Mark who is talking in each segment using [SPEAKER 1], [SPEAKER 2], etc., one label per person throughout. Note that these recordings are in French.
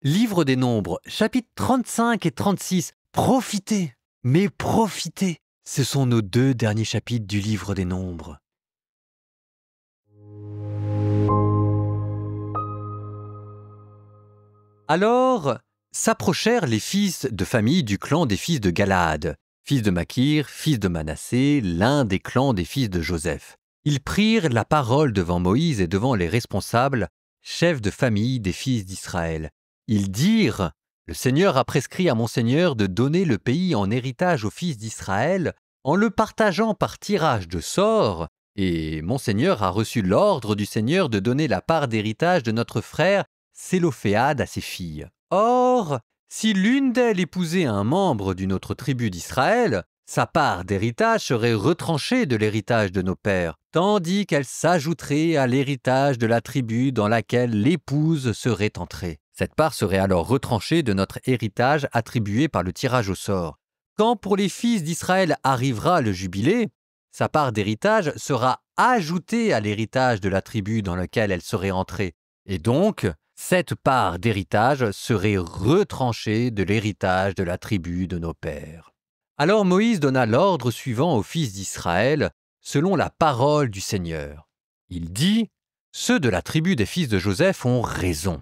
[SPEAKER 1] Livre des Nombres, chapitres 35 et 36. Profitez, mais profitez. Ce sont nos 2 derniers chapitres du livre des Nombres. Alors s'approchèrent les fils de famille du clan des fils de Galaad, fils de Makir, fils de Manassé, l'un des clans des fils de Joseph. Ils prirent la parole devant Moïse et devant les responsables, chefs de famille des fils d'Israël. Ils dirent : « Le Seigneur a prescrit à mon Seigneur de donner le pays en héritage aux fils d'Israël en le partageant par tirage de sort, et mon Seigneur a reçu l'ordre du Seigneur de donner la part d'héritage de notre frère Sélophéad à ses filles. Or, si l'une d'elles épousait un membre d'une autre tribu d'Israël, sa part d'héritage serait retranchée de l'héritage de nos pères, tandis qu'elle s'ajouterait à l'héritage de la tribu dans laquelle l'épouse serait entrée. Cette part serait alors retranchée de notre héritage attribué par le tirage au sort. Quand pour les fils d'Israël arrivera le jubilé, sa part d'héritage sera ajoutée à l'héritage de la tribu dans laquelle elle serait entrée. Et donc, cette part d'héritage serait retranchée de l'héritage de la tribu de nos pères. Alors Moïse donna l'ordre suivant aux fils d'Israël, selon la parole du Seigneur. Il dit : « Ceux de la tribu des fils de Joseph ont raison.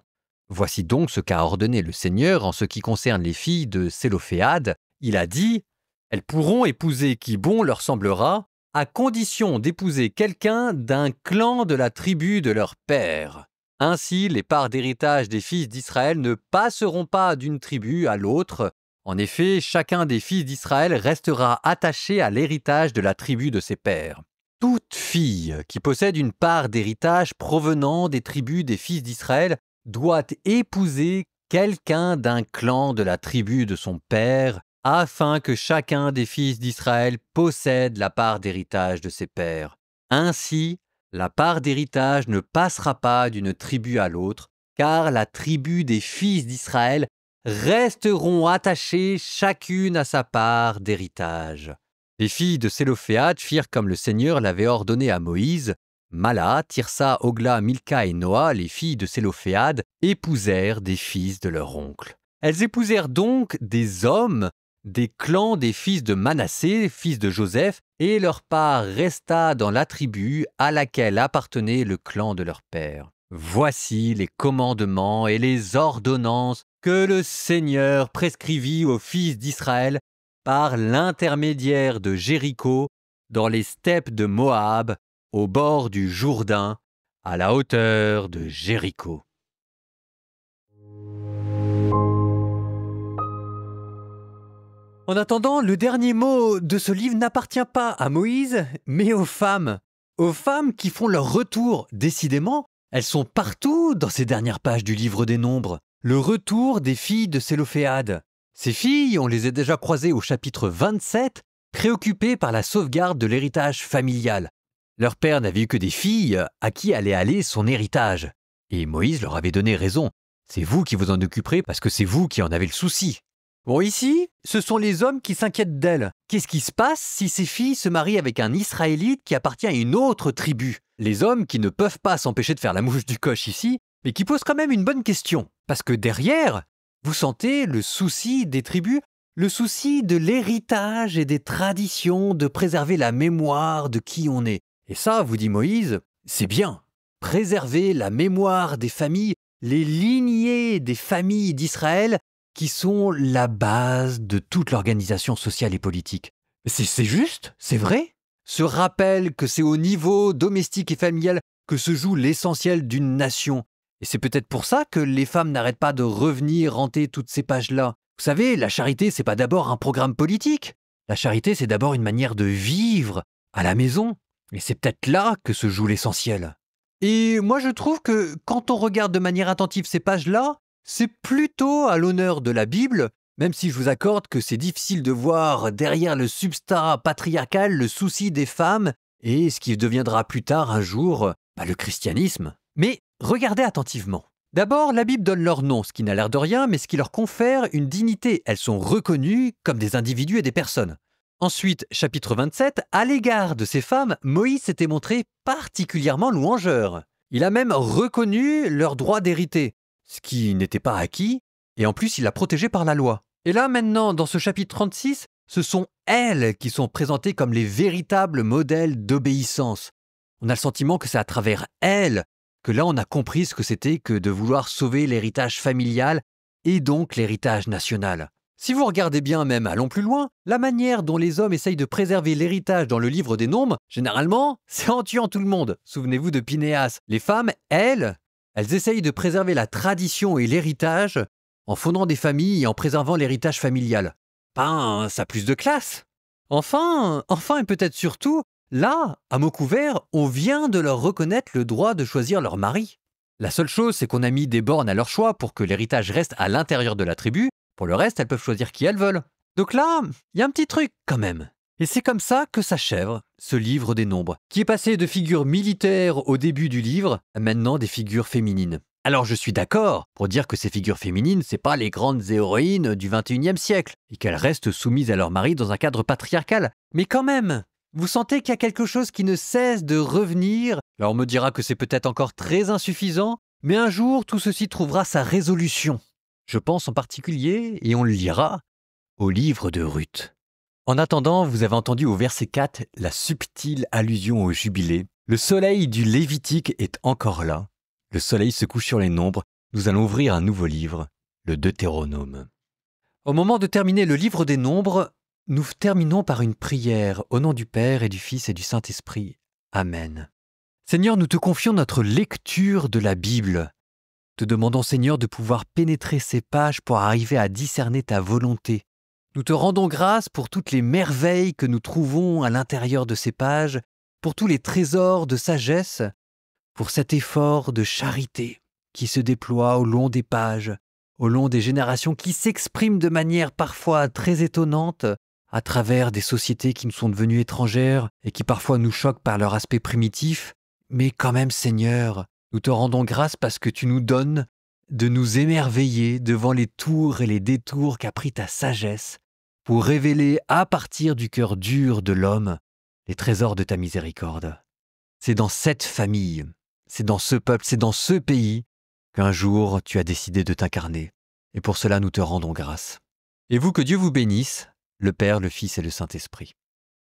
[SPEAKER 1] Voici donc ce qu'a ordonné le Seigneur en ce qui concerne les filles de Sélophéad. Il a dit : elles pourront épouser qui bon leur semblera, à condition d'épouser quelqu'un d'un clan de la tribu de leur père. Ainsi, les parts d'héritage des fils d'Israël ne passeront pas d'une tribu à l'autre. En effet, chacun des fils d'Israël restera attaché à l'héritage de la tribu de ses pères. Toute fille qui possède une part d'héritage provenant des tribus des fils d'Israël doit épouser quelqu'un d'un clan de la tribu de son père, afin que chacun des fils d'Israël possède la part d'héritage de ses pères. Ainsi, la part d'héritage ne passera pas d'une tribu à l'autre, car la tribu des fils d'Israël resteront attachées chacune à sa part d'héritage. Les filles de Sélophéad firent comme le Seigneur l'avait ordonné à Moïse. Mala, Tirsa, Ogla, Milka et Noa, les filles de Sélophéad, épousèrent des fils de leur oncle. Elles épousèrent donc des hommes des clans des fils de Manassé, fils de Joseph, et leur part resta dans la tribu à laquelle appartenait le clan de leur père. Voici les commandements et les ordonnances que le Seigneur prescrivit aux fils d'Israël par l'intermédiaire de Jéricho, dans les steppes de Moab, au bord du Jourdain, à la hauteur de Jéricho. En attendant, le dernier mot de ce livre n'appartient pas à Moïse, mais aux femmes. Aux femmes qui font leur retour. Décidément, elles sont partout dans ces dernières pages du livre des Nombres. Le retour des filles de Sélophéad. Ces filles, on les a déjà croisées au chapitre 27, préoccupées par la sauvegarde de l'héritage familial. Leur père n'avait eu que des filles à qui allait aller son héritage. Et Moïse leur avait donné raison. C'est vous qui vous en occuperez parce que c'est vous qui en avez le souci. Bon, ici, ce sont les hommes qui s'inquiètent d'elles. Qu'est-ce qui se passe si ces filles se marient avec un Israélite qui appartient à une autre tribu ? Les hommes qui ne peuvent pas s'empêcher de faire la mouche du coche ici, mais qui posent quand même une bonne question. Parce que derrière, vous sentez le souci des tribus, le souci de l'héritage et des traditions, de préserver la mémoire de qui on est. Et ça, vous dit Moïse, c'est bien. Préserver la mémoire des familles, les lignées des familles d'Israël, qui sont la base de toute l'organisation sociale et politique. C'est juste, c'est vrai. Ce rappel que c'est au niveau domestique et familial que se joue l'essentiel d'une nation. Et c'est peut-être pour ça que les femmes n'arrêtent pas de revenir hanter toutes ces pages-là. Vous savez, la charité, c'est pas d'abord un programme politique. La charité, c'est d'abord une manière de vivre à la maison. Et c'est peut-être là que se joue l'essentiel. Et moi, je trouve que quand on regarde de manière attentive ces pages-là, c'est plutôt à l'honneur de la Bible, même si je vous accorde que c'est difficile de voir derrière le substrat patriarcal le souci des femmes et ce qui deviendra plus tard un jour le christianisme. Mais regardez attentivement. D'abord, la Bible donne leur nom, ce qui n'a l'air de rien, mais ce qui leur confère une dignité. Elles sont reconnues comme des individus et des personnes. Ensuite, chapitre 27, à l'égard de ces femmes, Moïse s'était montré particulièrement louangeur. Il a même reconnu leur droit d'hériter. Ce qui n'était pas acquis, Et en plus, il l'a protégée par la loi. Et là, maintenant, dans ce chapitre 36, ce sont elles qui sont présentées comme les véritables modèles d'obéissance. On a le sentiment que c'est à travers elles que là, on a compris ce que c'était que de vouloir sauver l'héritage familial et donc l'héritage national. Si vous regardez bien même, allons plus loin, la manière dont les hommes essayent de préserver l'héritage dans le livre des Nombres, généralement, c'est en tuant tout le monde. Souvenez-vous de Phinéas. Les femmes, elles essayent de préserver la tradition et l'héritage en fondant des familles et en préservant l'héritage familial. Ben, ça a plus de classe. Enfin et peut-être surtout, là, à mots couverts, on vient de leur reconnaître le droit de choisir leur mari. La seule chose, c'est qu'on a mis des bornes à leur choix pour que l'héritage reste à l'intérieur de la tribu. Pour le reste, elles peuvent choisir qui elles veulent. Donc là, il y a un petit truc quand même. Et c'est comme ça que s'achève ce livre des Nombres, qui est passé de figures militaires au début du livre à maintenant des figures féminines. Alors je suis d'accord pour dire que ces figures féminines, c'est pas les grandes héroïnes du XXIe siècle, et qu'elles restent soumises à leur mari dans un cadre patriarcal. Mais quand même, vous sentez qu'il y a quelque chose qui ne cesse de revenir. Alors on me dira que c'est peut-être encore très insuffisant, mais un jour tout ceci trouvera sa résolution. Je pense en particulier, et on le lira, au livre de Ruth. En attendant, vous avez entendu au verset 4 la subtile allusion au jubilé. Le soleil du Lévitique est encore là. Le soleil se couche sur les nombres. Nous allons ouvrir un nouveau livre, le Deutéronome. Au moment de terminer le livre des Nombres, nous terminons par une prière au nom du Père et du Fils et du Saint-Esprit. Amen. Seigneur, nous te confions notre lecture de la Bible. Te demandons, Seigneur, de pouvoir pénétrer ces pages pour arriver à discerner ta volonté. Nous te rendons grâce pour toutes les merveilles que nous trouvons à l'intérieur de ces pages, pour tous les trésors de sagesse, pour cet effort de charité qui se déploie au long des pages, au long des générations, qui s'expriment de manière parfois très étonnante à travers des sociétés qui nous sont devenues étrangères et qui parfois nous choquent par leur aspect primitif. Mais quand même, Seigneur, nous te rendons grâce parce que tu nous donnes de nous émerveiller devant les tours et les détours qu'a pris ta sagesse pour révéler à partir du cœur dur de l'homme les trésors de ta miséricorde. C'est dans cette famille, c'est dans ce peuple, c'est dans ce pays qu'un jour tu as décidé de t'incarner. Et pour cela, nous te rendons grâce. Et vous, que Dieu vous bénisse, le Père, le Fils et le Saint-Esprit.